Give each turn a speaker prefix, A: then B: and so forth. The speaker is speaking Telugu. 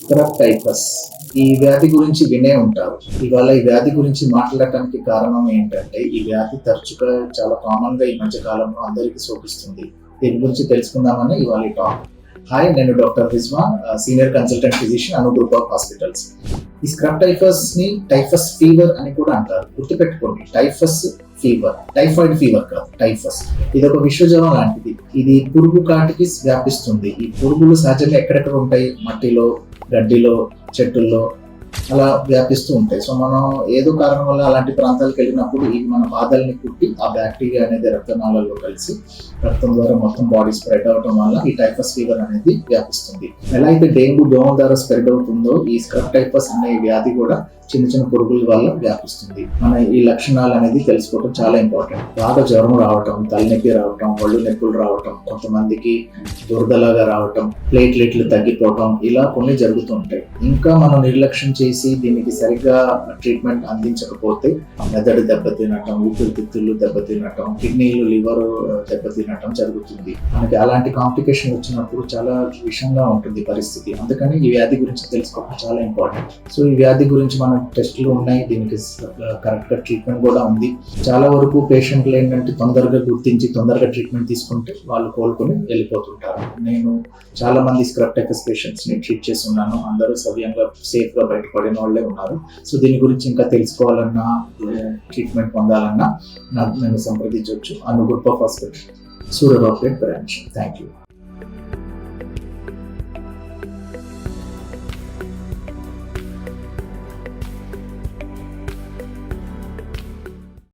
A: స్క్రబ్ టైఫస్ ఈ వ్యాధి గురించి వినే ఉంటారు. ఇవాళ ఈ వ్యాధి గురించి మాట్లాడటానికి కారణం ఏంటంటే, ఈ వ్యాధి తరచుగా చాలా కామన్ గా ఈ మధ్య కాలంలో అందరికీ సోకిస్తుంది. దీని గురించి తెలుసుకుందామని ఇవాళ ఈ టాక్. హాయ్, నేను doctor Rizwan, senior consultant physician, Anu group of hospitals. ఈ స్క్రబ్ టైఫస్ ని టైఫస్ ఫీవర్ అని కూడా అంటారు. గుర్తుపెట్టుకోండి, టైఫస్ ఫీవర్, టైఫాయిడ్ ఫీవర్ కాదు, టైఫస్. ఇది ఒక విషజ్వరం లాంటిది. ఇది పురుగు కాటికి వ్యాపిస్తుంది. ఈ పురుగులు సహజంగా ఎక్కడెక్కడ ఉంటాయి? మట్టిలో, గడ్డిలో, చెట్టుల్లో అలా వ్యాపిస్తూ ఉంటాయి. సో మనం ఏదో కారణం వల్ల అలాంటి ప్రాంతాలకు వెళ్ళినప్పుడు ఇవి మన పాదాలని కుట్టి ఆ బ్యాక్టీరియా అనేది రక్తనాళాల్లో కలిసి రక్తం ద్వారా మొత్తం బాడీ స్ప్రెడ్ అవడం వల్ల ఈ టైఫస్ ఫీవర్ అనేది వ్యాపిస్తుంది. ఎలా అయితే డెంగ్యూ దోమ ద్వారా స్ప్రెడ్ అవుతుందో, ఈ స్క్రబ్ టైఫస్ అనే వ్యాధి కూడా చిన్న చిన్న పురుగుల వల్ల వ్యాపిస్తుంది. మన ఈ లక్షణాలు అనేది తెలుసుకోవడం చాలా ఇంపార్టెంట్. బాగా జ్వరం రావటం, తలనొప్పి రావటం, ఒళ్ళు నొప్పులు రావటం, కొంతమందికి దురదలాగా రావటం, ప్లేట్లెట్లు తగ్గిపోవటం, ఇలా కొన్ని జరుగుతూ ఉంటాయి. ఇంకా మనం నిర్లక్ష్యం చేసి దీనికి సరిగ్గా ట్రీట్మెంట్ అందించకపోతే మెదడు దెబ్బతినటం, ఊపిరితిత్తులు దెబ్బతినటం, కిడ్నీలు, లివర్ దెబ్బతినటం జరుగుతుంది. మనకి అలాంటి కాంప్లికేషన్ వచ్చినప్పుడు చాలా విషంగా ఉంటుంది పరిస్థితి. అందుకని ఈ వ్యాధి గురించి తెలుసుకోవడం చాలా ఇంపార్టెంట్. సో ఈ వ్యాధి గురించి మనం టెస్టులు ఉన్నాయి, దీనికి కరెక్ట్ గా ట్రీట్మెంట్ కూడా ఉంది. చాలా వరకు పేషెంట్లు ఏంటంటే తొందరగా గుర్తించి తొందరగా ట్రీట్మెంట్ తీసుకుంటే వాళ్ళు కోలుకొని వెళ్ళిపోతుంటారు. నేను చాలా మంది స్క్రబ్ టైఫస్ పేషెంట్స్ ని ట్రీట్ చేసి ఉన్నాను. అందరూ సవ్యంగా సేఫ్ గా బయటపడిన వాళ్ళే ఉన్నారు. సో దీని గురించి ఇంకా తెలుసుకోవాలన్నా, ట్రీట్మెంట్ పొందాలన్నా నన్ను సంప్రదించవచ్చు. Anu group of hospital, Suryaraopet branch. Thank you.